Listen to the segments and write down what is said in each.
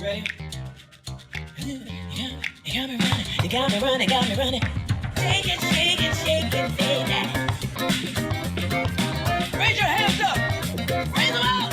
ready? You got me running, you got me running, got me running. Shake it, shake it, shake it, baby. Raise your hands up, raise them out.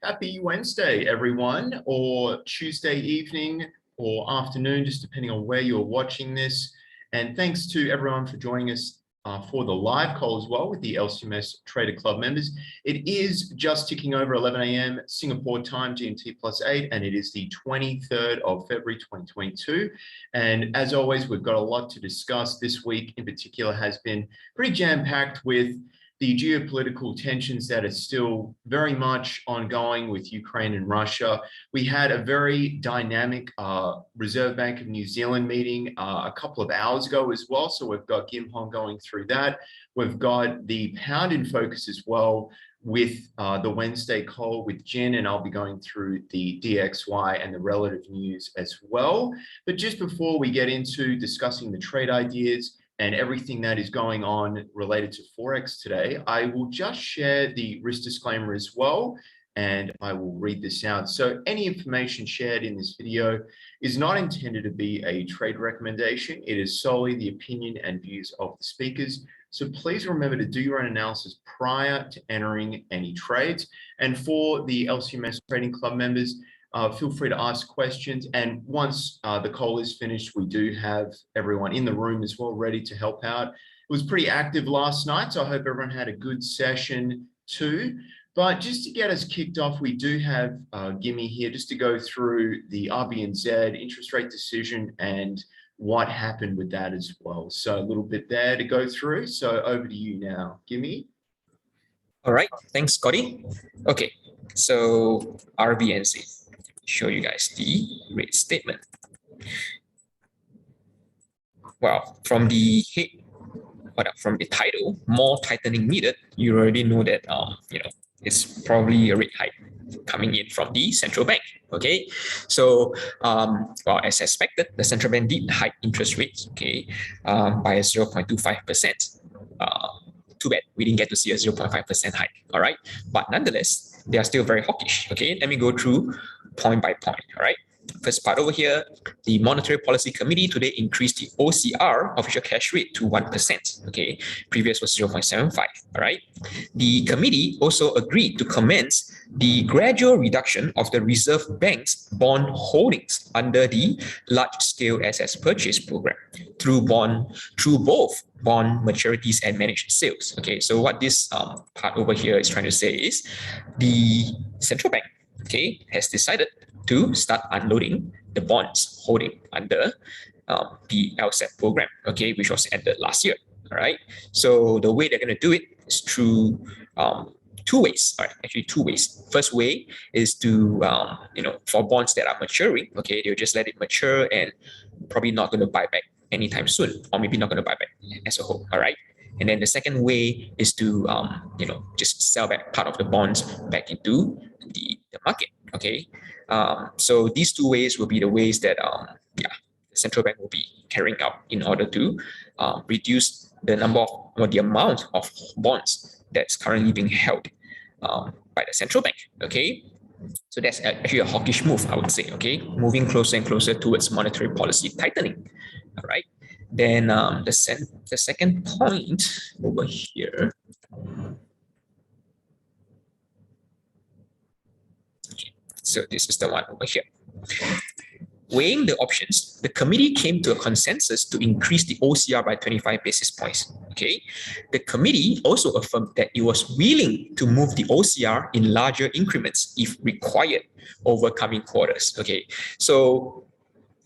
Happy Wednesday, everyone, or Tuesday evening or afternoon, just depending on where you're watching this. And thanks to everyone for joining us for the live call as well with the LCMS Trader Club members. It is just ticking over 11 a.m. Singapore time, GMT +8, and it is the 23rd of February 2022. And as always, we've got a lot to discuss. This week in particular has been pretty jam-packed with the geopolitical tensions that are still very much ongoing with Ukraine and Russia. We had a very dynamic Reserve Bank of New Zealand meeting a couple of hours ago as well. So we've got Kim Hong going through that. We've got the pound in focus as well with the Wednesday call with Jen, and I'll be going through the DXY and the relative news as well. But just before we get into discussing the trade ideas and everything that is going on related to Forex today, I will just share the risk disclaimer as well, and I will read this out. So any information shared in this video is not intended to be a trade recommendation. It is solely the opinion and views of the speakers. So please remember to do your own analysis prior to entering any trades. And for the LCMS Trading Club members, feel free to ask questions, and once the call is finished, we do have everyone in the room as well ready to help out. It was pretty active last night, so I hope everyone had a good session too. But just to get us kicked off, we do have Gimme here just to go through the RBNZ interest rate decision and what happened with that as well. So a little bit there to go through. So over to you now, Gimme. All right, thanks, Scotty. Okay, so RBNZ. Show you guys the rate statement. Well, from the title, more tightening needed, you already know that it's probably a rate hike coming in from the central bank. Okay, so well, as expected, the central bank did hike interest rates, okay, by 0.25%. Too bad we didn't get to see a 0.5% hike. All right, but nonetheless, they are still very hawkish. Okay, let me go through point by point. All right, first part over here, the Monetary Policy Committee today increased the OCR, official cash rate, to 1%. Okay, previous was 0.75. All right, the committee also agreed to commence the gradual reduction of the Reserve Bank's bond holdings under the large-scale assets purchase program through both bond maturities and managed sales. Okay, so what this part over here is trying to say is the central bank, okay, has decided to start unloading the bonds holding under the LSAP program, okay, which was ended last year. All right, so the way they're going to do it is through two ways. All right, actually two ways. First way is to for bonds that are maturing, okay, they'll just let it mature and probably not going to buy back anytime soon, or maybe not going to buy back as a whole. All right, and then the second way is to just sell back part of the bonds back into the market. Okay, so these two ways will be the ways that the central bank will be carrying out in order to reduce the number of, or the amount of bonds that's currently being held by the central bank. Okay, so that's actually a hawkish move, I would say. Okay, moving closer and closer towards monetary policy tightening. All right, then the second point over here. Okay, so this is the one over here. Weighing the options, the committee came to a consensus to increase the OCR by 25 basis points. Okay, the committee also affirmed that it was willing to move the OCR in larger increments if required over coming quarters. Okay, so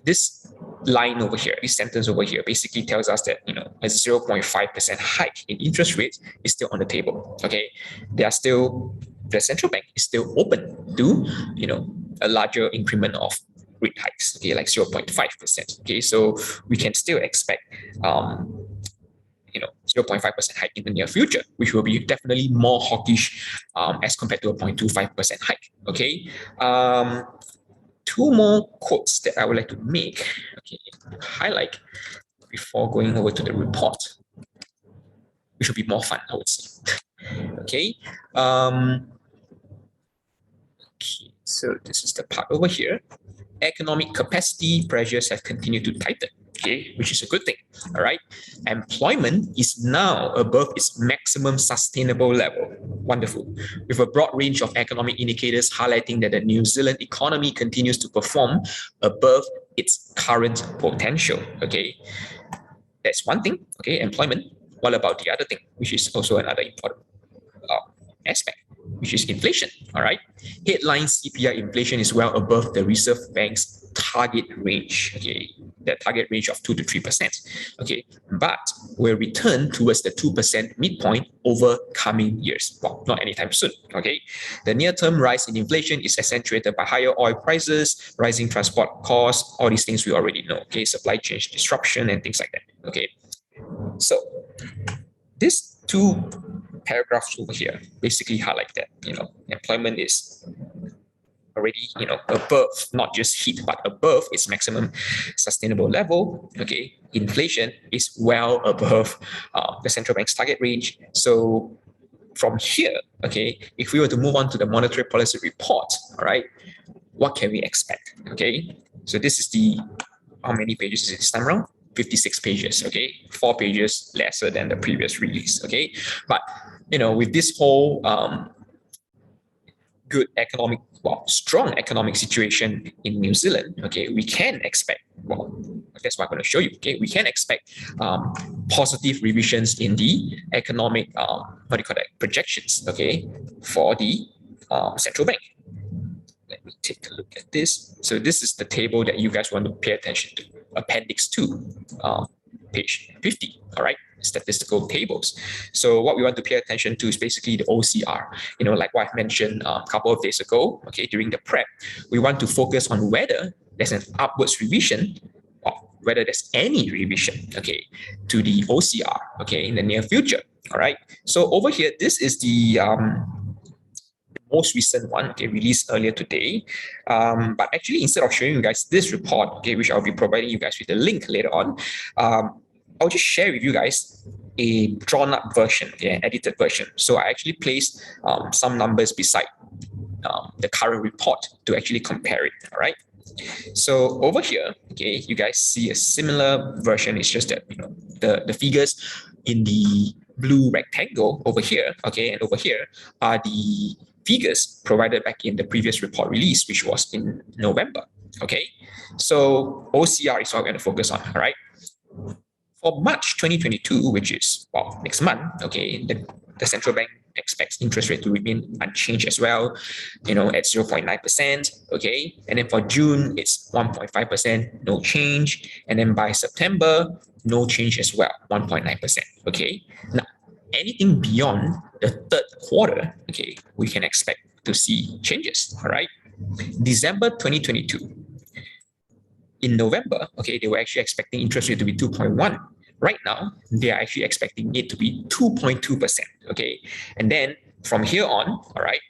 this line over here, this sentence over here, basically tells us that a 0.5% hike in interest rates is still on the table. Okay, the central bank is still open to a larger increment of rate hikes, okay, like 0.5%. Okay, so we can still expect 0.5% hike in the near future, which will be definitely more hawkish as compared to a 0.25% hike. Okay, two more quotes that I would like to make, okay, highlight before going over to the report, which will be more fun, I would say. Okay. Okay, so this is the part over here. Economic capacity pressures have continued to tighten, okay, which is a good thing. All right. Employment is now above its maximum sustainable level. Wonderful. With a broad range of economic indicators highlighting that the New Zealand economy continues to perform above its current potential. Okay. That's one thing. Okay, employment. What about the other thing, which is also another important aspect, which is inflation. All right. Headline CPI inflation is well above the Reserve Bank's target range. Okay. The target range of 2 to 3%. Okay. But will return towards the 2% midpoint over coming years. Well, not anytime soon. Okay. The near-term rise in inflation is accentuated by higher oil prices, rising transport costs, all these things we already know. Okay. Supply chain disruption and things like that. Okay. So these two paragraphs over here basically highlight that, employment is already, above, not just hit, but above its maximum sustainable level. Okay. Inflation is well above the central bank's target range. So from here, okay, if we were to move on to the monetary policy report, all right, what can we expect? Okay. So this is how many pages is it this time around? 56 pages, okay, 4 pages lesser than the previous release, okay. But with this whole good economic, strong economic situation in New Zealand, okay, we can expect, that's what I'm going to show you, okay, we can expect positive revisions in the economic, projections, okay, for the central bank. Let me take a look at this. So this is the table that you guys want to pay attention to. Appendix 2, page 50, all right, statistical tables. So what we want to pay attention to is basically the OCR, like what I mentioned a couple of days ago, okay, during the prep, we want to focus on whether there's an upwards revision or whether there's any revision, okay, to the OCR, okay, in the near future, all right. So over here, this is the most recent one, okay, released earlier today. But actually, instead of showing you guys this report, okay, which I'll be providing you guys with the link later on, I'll just share with you guys a drawn up version, okay, an edited version. So I actually placed some numbers beside the current report to actually compare it, all right? So over here, okay, you guys see a similar version. It's just that, the figures in the blue rectangle over here, okay, and over here are the figures provided back in the previous report release, which was in November, okay? So OCR is what we're going to focus on, all right? For March 2022, which is, next month, okay, the central bank expects interest rate to remain unchanged as well, at 0.9%, okay? And then for June, it's 1.5%, no change. And then by September, no change as well, 1.9%, okay? Now, anything beyond the third quarter, okay, we can expect to see changes, all right? December 2022. In November, okay, they were actually expecting interest rate to be 2.1. Right now, they are actually expecting it to be 2.2%, okay? And then from here on, all right,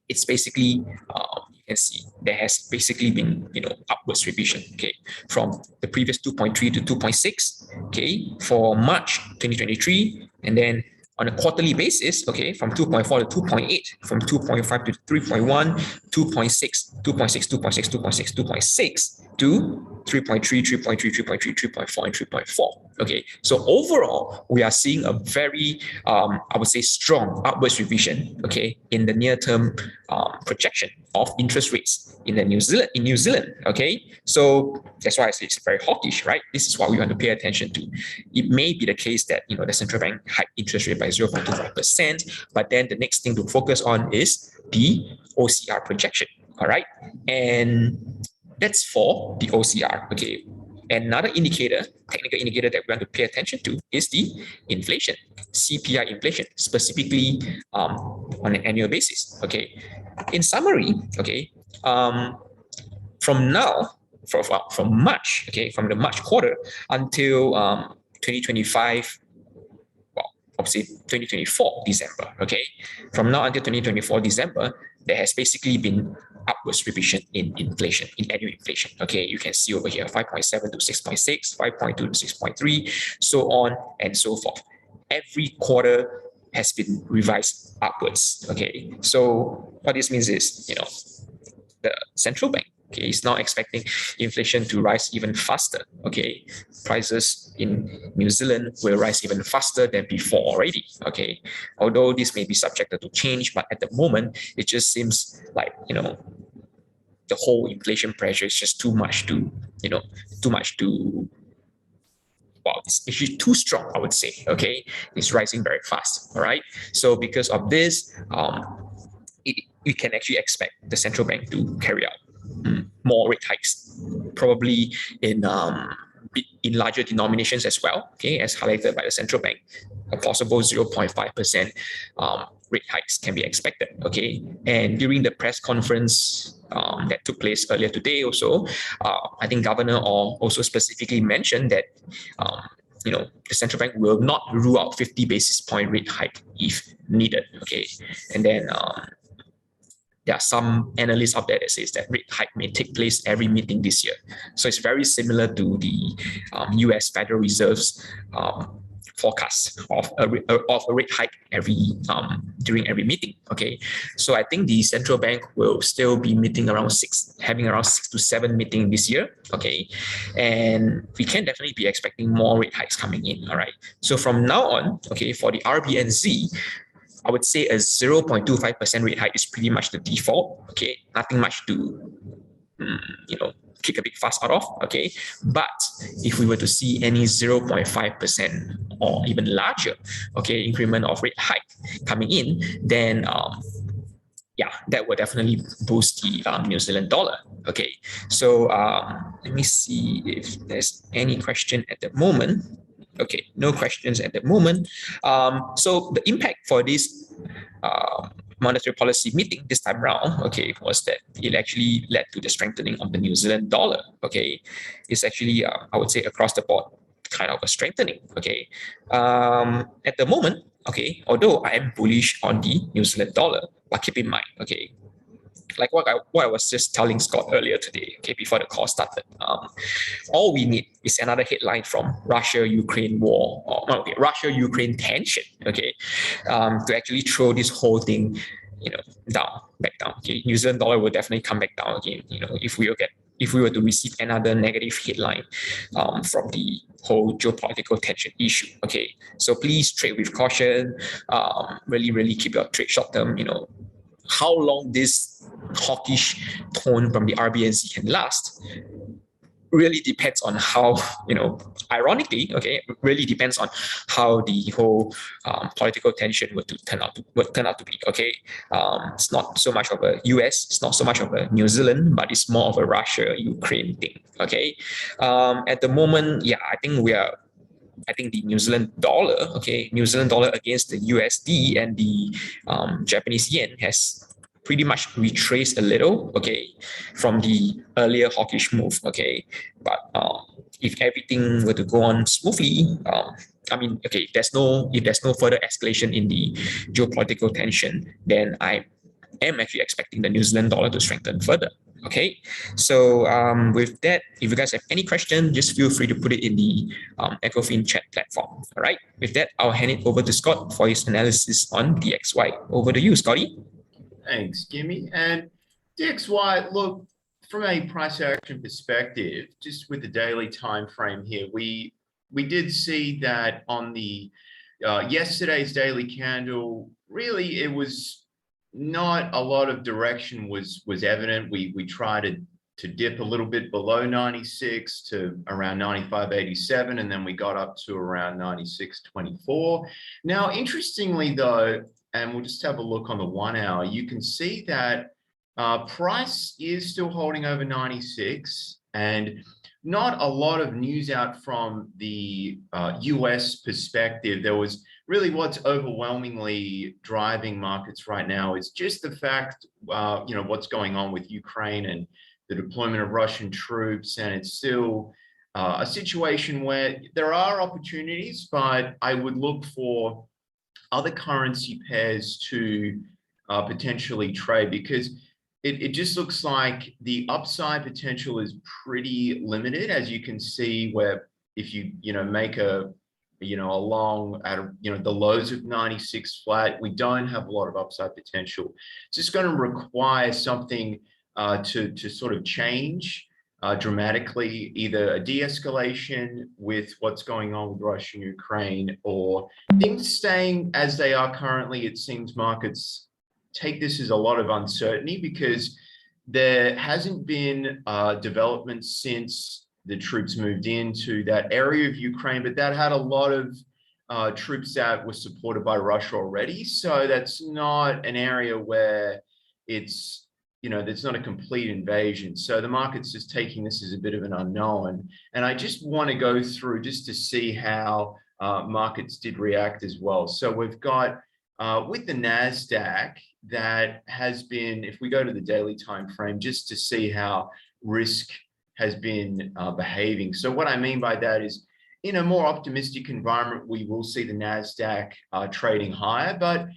it's basically, you can see there has basically been, upwards revision, okay, from the previous 2.3 to 2.6, okay, for March 2023, and then on a quarterly basis, okay, from 2.4 to 2.8, from 2.5 to 3.1, 2.6, 2.6, 2.6, 2.6, 2.6 to 3.3, 3.3, 3.3, 3.4, and 3.4. Okay, so overall, we are seeing a very, I would say, strong upwards revision, okay, in the near-term projection of interest rates in New Zealand, okay? So that's why I say it's very hawkish, right? This is what we want to pay attention to. It may be the case that, the central bank hiked interest rate by 0.25%, but then the next thing to focus on is the OCR projection, all right? And that's for the OCR, okay? Another indicator, technical indicator that we want to pay attention to is the inflation, CPI inflation, specifically on an annual basis, okay? In summary, okay, from now, from March, okay, from the March quarter until 2025, obviously 2024 December. Okay, from now until 2024 December, there has basically been upwards revision in inflation, in annual inflation. Okay, you can see over here 5.7 to 6.6, 5.2 to 6.3, so on and so forth. Every quarter has been revised upwards. Okay, so what this means is, the central bank, okay, is now expecting inflation to rise even faster. Okay, prices in New Zealand will rise even faster than before already. Okay, although this may be subjected to change, but at the moment it just seems like the whole inflation pressure is just too much to too much to well, it's actually too strong, I would say. Okay, it's rising very fast. All right, so because of this, we can actually expect the central bank to carry out more rate hikes, probably in larger denominations as well. Okay, as highlighted by the central bank, a possible 0.5% rate hikes can be expected. Okay, and during the press conference that took place earlier today, also, I think Governor Orr also specifically mentioned that the central bank will not rule out 50 basis point rate hike if needed. Okay, and then there are some analysts out there that says that rate hike may take place every meeting this year. So it's very similar to the US Federal Reserve's forecast of a rate hike during every meeting. Okay, so I think the central bank will still be meeting having around 6 to 7 meetings this year. Okay, and we can definitely be expecting more rate hikes coming in. All right, so from now on, okay, for the RBNZ, I would say a 0.25% rate hike is pretty much the default. Okay, nothing much to kick a big fuss out of. Okay, but if we were to see any 0.5% or even larger, okay, increment of rate hike coming in, then that will definitely boost the New Zealand dollar. Okay, so let me see if there's any question at the moment. Okay, no questions at the moment. So the impact for this monetary policy meeting this time around, okay, was that it actually led to the strengthening of the New Zealand dollar. Okay, it's actually I would say across the board kind of a strengthening. Okay, at the moment, okay, although I am bullish on the New Zealand dollar, but keep in mind, okay, like what I was just telling Scott earlier today, okay, before the call started, all we need is another headline from Russia-Ukraine war, or Russia-Ukraine tension, okay, to actually throw this whole thing, back down. Okay, New Zealand dollar will definitely come back down again. If we were to receive another negative headline from the whole geopolitical tension issue. Okay, so please trade with caution. Really, really keep your trade short term. How long this hawkish tone from the RBNZ can last really depends on how, ironically, okay, really depends on how the whole political tension would turn out to be. Okay, it's not so much of a US, it's not so much of a New Zealand, but it's more of a Russia-Ukraine thing. Okay, at the moment, I think the New Zealand dollar, okay, New Zealand dollar against the USD and the Japanese yen has pretty much retraced a little, okay, from the earlier hawkish move, okay. But if everything were to go on smoothly, okay, if there's no further escalation in the geopolitical tension, then I am actually expecting the New Zealand dollar to strengthen further. Okay, so with that, if you guys have any question, just feel free to put it in the EcoFin chat platform. All right, with that, I'll hand it over to Scott for his analysis on DXY. Over to you, Scotty. Thanks, Gimme. And DXY, look, from a price action perspective, just with the daily time frame here, we did see that on the yesterday's daily candle, really it was not a lot of direction was evident. We tried to dip a little bit below 96 to around 95.87, and then we got up to around 96.24. Now, interestingly though, and we'll just have a look on the 1 hour, you can see that price is still holding over 96, and not a lot of news out from the US perspective. There was really what's overwhelmingly driving markets right now is just the fact, what's going on with Ukraine and the deployment of Russian troops. And it's still a situation where there are opportunities, but I would look for other currency pairs to potentially trade, because it just looks like the upside potential is pretty limited, as you can see, where if you make a long at the lows of 96 flat, we don't have a lot of upside potential. It's just going to require something to sort of change dramatically, either a de-escalation with what's going on with Russia and Ukraine, or things staying as they are currently. It seems markets take this as a lot of uncertainty, because there hasn't been development since the troops moved into that area of Ukraine, but that had a lot of troops that were supported by Russia already. So that's not an area where it's, there's not a complete invasion. So the market's just taking this as a bit of an unknown. And I just want to go through just to see how markets did react as well. So we've got with the NASDAQ, that has been, if we go to the daily time frame, just to see how risk has been behaving. So what I mean by that is, in a more optimistic environment, we will see the NASDAQ trading higher, but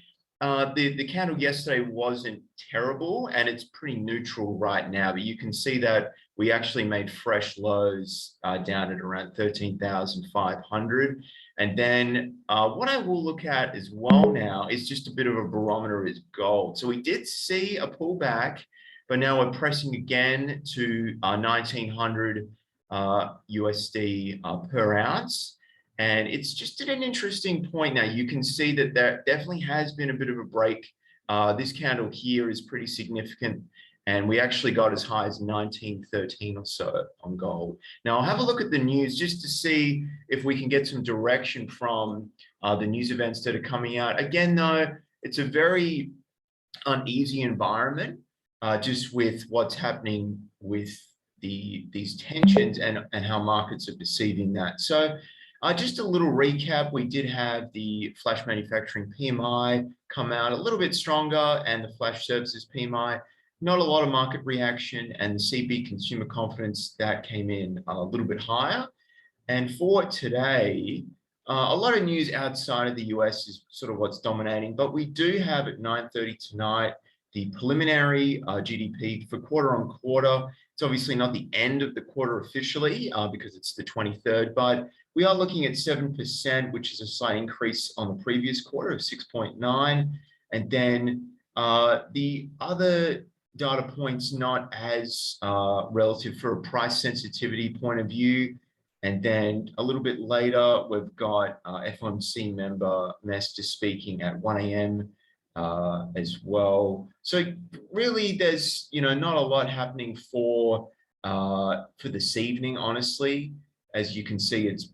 the candle yesterday wasn't terrible, and it's pretty neutral right now. But you can see that we actually made fresh lows down at around 13,500. And then what I will look at as well now is just a bit of a barometer is gold. So we did see a pullback, but now we're pressing again to 1900 USD per ounce. And it's just at an interesting point now. You can see that there definitely has been a bit of a break. This candle here is pretty significant, and we actually got as high as 1913 or so on gold. Now I'll have a look at the news just to see if we can get some direction from the news events that are coming out. Again, though, it's a very uneasy environment just with what's happening with these tensions and how markets are perceiving that. So just a little recap, we did have the flash manufacturing PMI come out a little bit stronger, and the flash services PMI, not a lot of market reaction, and the CB consumer confidence that came in a little bit higher. And for today, a lot of news outside of the US is sort of what's dominating, but we do have at 9:30 tonight the preliminary GDP for quarter on quarter. It's obviously not the end of the quarter officially because it's the 23rd, but we are looking at 7%, which is a slight increase on the previous quarter of 6.9. And then the other data points not as relative for a price sensitivity point of view. And then a little bit later, we've got FOMC member Mester speaking at 1 a.m. As well. So really, there's not a lot happening for this evening, honestly. As you can see, it's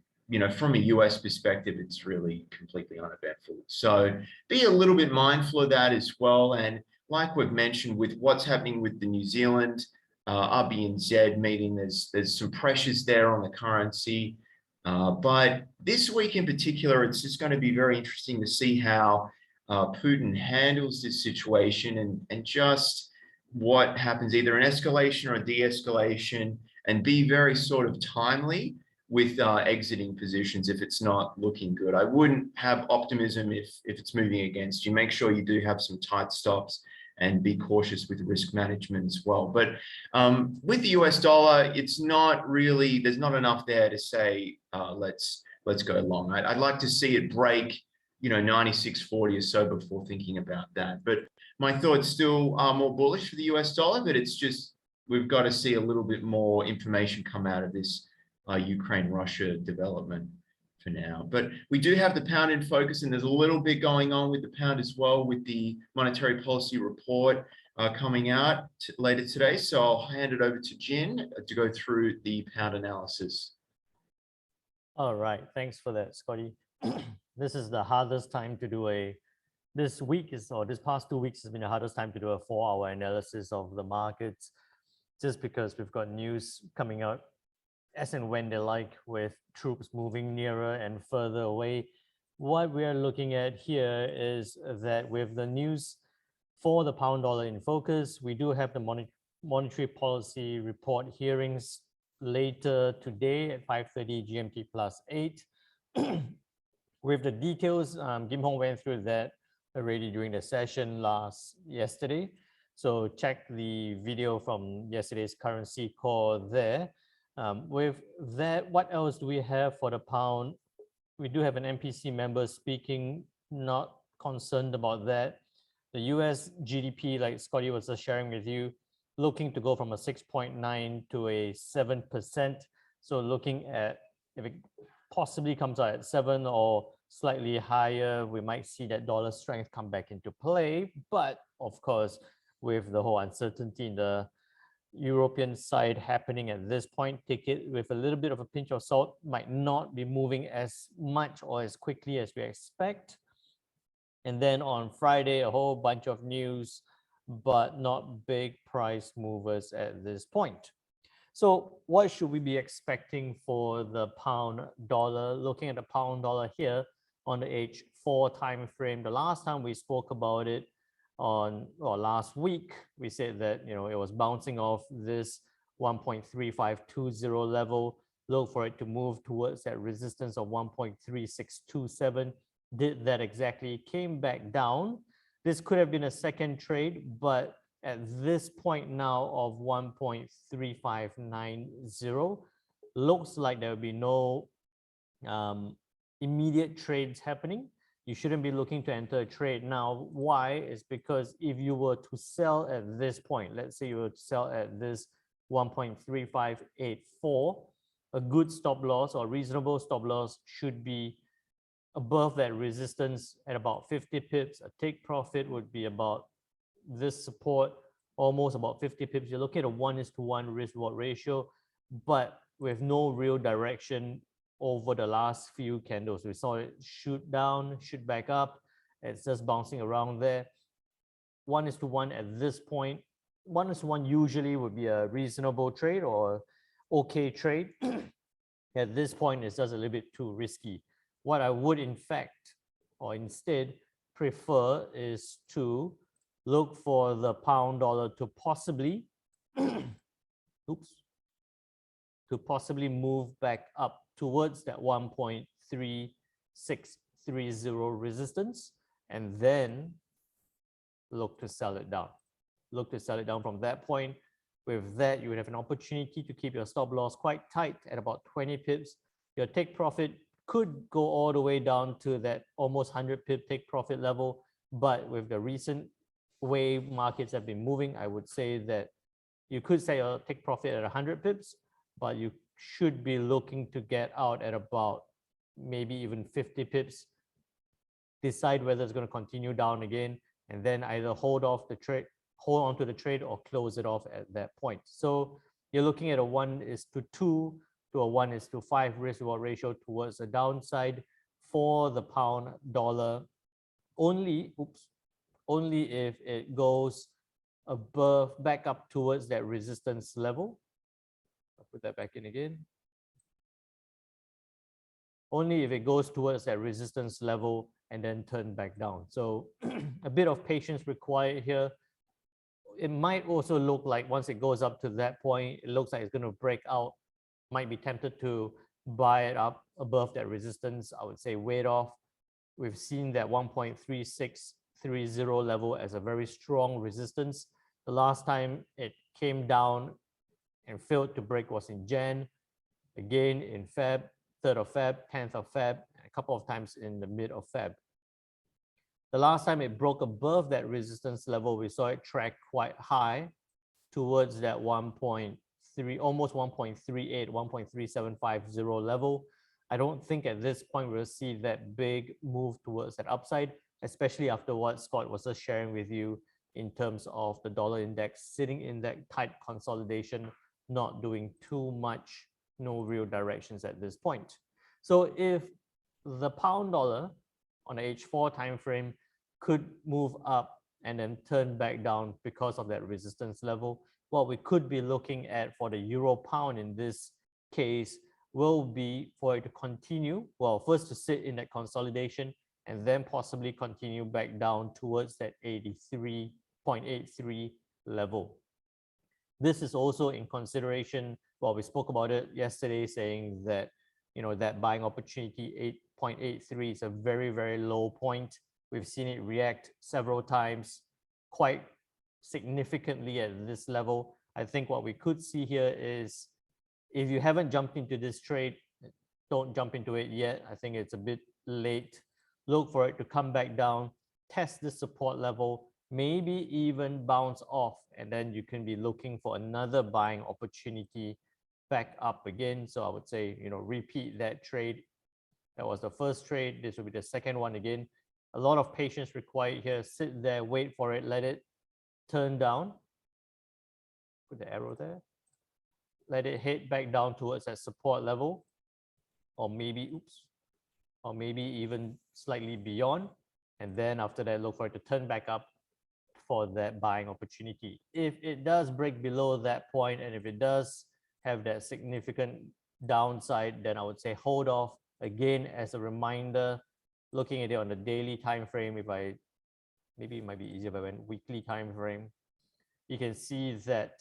from a US perspective, it's really completely uneventful. So be a little bit mindful of that as well. And like we've mentioned, with what's happening with the New Zealand RBNZ meeting, there's some pressures there on the currency. But this week in particular, it's just going to be very interesting to see how Putin handles this situation and just what happens, either an escalation or a de-escalation, and be very sort of timely with exiting positions if it's not looking good. I wouldn't have optimism if it's moving against you. Make sure you do have some tight stops and be cautious with risk management as well. But with the US dollar, it's not really, there's not enough there to say, let's go long. I'd like to see it break 96.40 or so before thinking about that. But my thoughts still are more bullish for the US dollar, but it's just, we've got to see a little bit more information come out of this Ukraine-Russia development for now. But we do have the pound in focus, and there's a little bit going on with the pound as well, with the monetary policy report coming out later today. So I'll hand it over to Jin to go through the pound analysis. All right, thanks for that, Scotty. This is the hardest time to do this past 2 weeks has been the hardest time to do a 4-hour analysis of the markets, just because we've got news coming out as and when they like, with troops moving nearer and further away. What we are looking at here is that with the news for the pound dollar in focus, we do have the monetary policy report hearings later today at 5:30 GMT +8. With the details, Kim Hong went through that already during the session yesterday. So check the video from yesterday's currency call there. With that, what else do we have for the pound? We do have an MPC member speaking, not concerned about that. The US GDP, like Scotty was just sharing with you, looking to go from a 6.9 to a 7%. So looking at if it possibly comes out at 7 or slightly higher, we might see that dollar strength come back into play. But of course, with the whole uncertainty in the European side happening at this point, take it with a little bit of a pinch of salt, might not be moving as much or as quickly as we expect. And then on Friday, a whole bunch of news, but not big price movers at this point. So what should we be expecting for the pound dollar? Looking at the pound dollar here on the H4 time frame, the last time we spoke about it last week, we said that it was bouncing off this 1.3520 level. Look for it to move towards that resistance of 1.3627. Did that exactly, came back down. This could have been a second trade, but at this point now of 1.3590, looks like there will be no immediate trades happening. You shouldn't be looking to enter a trade now. Why? Is because if you were to sell at this point, let's say you were to sell at this 1.3584, a good stop loss or reasonable stop loss should be above that resistance at about 50 pips. A take profit would be about this support, almost about 50 pips. You're looking at a 1:1 risk reward ratio, but with no real direction over the last few candles. We saw it shoot down, shoot back up. It's just bouncing around there. 1:1 at this point. 1:1 usually would be a reasonable trade or okay trade. At this point, it's just a little bit too risky. What I would in fact, or instead prefer is to look for the pound dollar to possibly, to possibly move back up towards that 1.3630 resistance, and then look to sell it down. Look to sell it down from that point. With that, you would have an opportunity to keep your stop loss quite tight at about 20 pips. Your take profit could go all the way down to that almost 100 pip take profit level. But with the recent way markets have been moving, I would say that you could say your take profit at 100 pips, but you should be looking to get out at about maybe even 50 pips. Decide whether it's going to continue down again, and then either hold on to the trade or close it off at that point. So you're looking at a 1:2 to a 1:5 risk reward ratio towards the downside for the pound dollar. Only if it goes back up towards that resistance level. I'll put that back in again. Only if it goes towards that resistance level and then turn back down. So a bit of patience required here. It might also look like once it goes up to that point, it looks like it's going to break out. Might be tempted to buy it up above that resistance. I would say wait off. We've seen that 1.3630 level as a very strong resistance. The last time it came down and failed to break was in Jan, again in Feb, 3rd of Feb, 10th of Feb, and a couple of times in the mid of Feb. The last time it broke above that resistance level, we saw it track quite high towards that 1.3, almost 1.38, 1.3750 level. I don't think at this point we'll see that big move towards that upside, especially after what Scott was just sharing with you in terms of the dollar index sitting in that tight consolidation, not doing too much, no real directions at this point. So if the pound dollar on the H4 time frame could move up and then turn back down because of that resistance level, what we could be looking at for the euro pound in this case will be for it to continue, well, first to sit in that consolidation and then possibly continue back down towards that 83.83 level. This is also in consideration, well, we spoke about it yesterday saying that, that buying opportunity 0.83 is a very, very low point. We've seen it react several times quite significantly at this level. I think what we could see here is if you haven't jumped into this trade, don't jump into it yet. I think it's a bit late. Look for it to come back down, test the support level, maybe even bounce off, and then you can be looking for another buying opportunity back up again. So I would say, repeat that trade. That was the first trade. This will be the second one again. A lot of patience required here. Sit there, wait for it, let it turn down. Put the arrow there. Let it hit back down towards that support level, or maybe, or maybe even slightly beyond. And then after that, look for it to turn back up for that buying opportunity. If it does break below that point, and if it does have that significant downside, then I would say hold off. Again, as a reminder, looking at it on the daily time frame, maybe it might be easier if I went weekly time frame, you can see that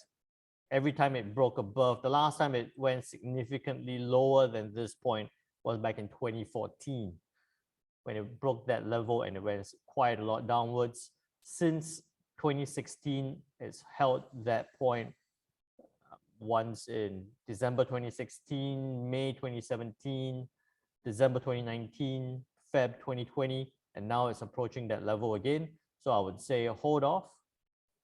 every time it broke above, the last time it went significantly lower than this point was back in 2014, when it broke that level and it went quite a lot downwards. Since 2016, it's held that point once in December 2016, May 2017, December 2019, Feb 2020, and now it's approaching that level again. So I would say hold off.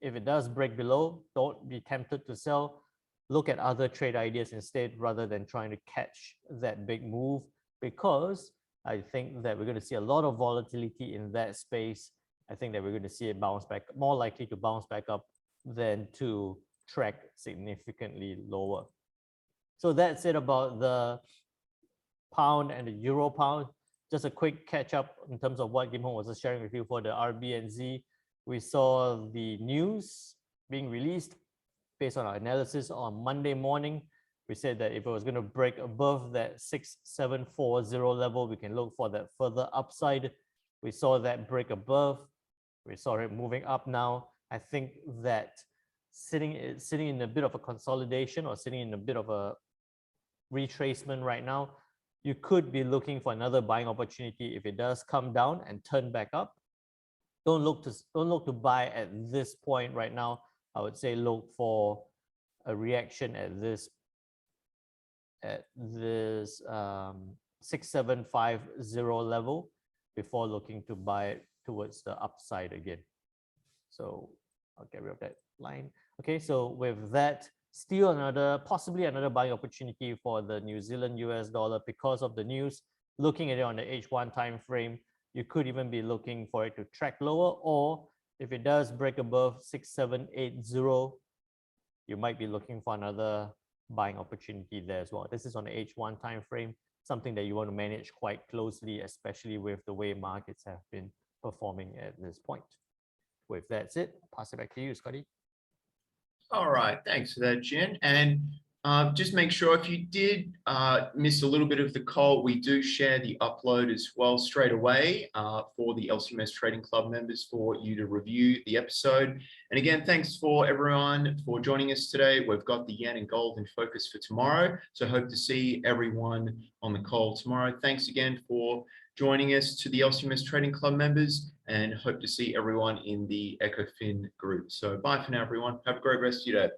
If it does break below, don't be tempted to sell. Look at other trade ideas instead, rather than trying to catch that big move, because I think that we're going to see a lot of volatility in that space. I think that we're going to see it bounce back, more likely to bounce back up than to track significantly lower. So that's it about the pound and the euro pound. Just a quick catch up in terms of what Kim Hong was sharing with you for the RBNZ. We saw the news being released based on our analysis on Monday morning. We said that if it was going to break above that 6740 level, we can look for that further upside. We saw that break above. We saw it moving up now. I think that sitting in a bit of a consolidation, or sitting in a bit of a retracement right now, you could be looking for another buying opportunity if it does come down and turn back up. Don't look to buy at this point right now. I would say look for a reaction at this 6750 level before looking to buy it towards the upside again. So I'll get rid of that line. Okay, so with that, still possibly another buying opportunity for the New Zealand US dollar because of the news. Looking at it on the H1 time frame, you could even be looking for it to track lower, or if it does break above 6780, you might be looking for another buying opportunity there as well. This is on the H1 time frame, something that you want to manage quite closely, especially with the way markets have been performing at this point. With that said, I'll pass it back to you, Scotty. All right, thanks for that, Jen. And just make sure if you did miss a little bit of the call, we do share the upload as well straight away for the LCMS Trading Club members for you to review the episode. And again, thanks for everyone for joining us today. We've got the yen and gold in focus for tomorrow. So hope to see everyone on the call tomorrow. Thanks again for joining us to the LCMS Trading Club members, and hope to see everyone in the EchoFin group. So bye for now, everyone. Have a great rest of your day.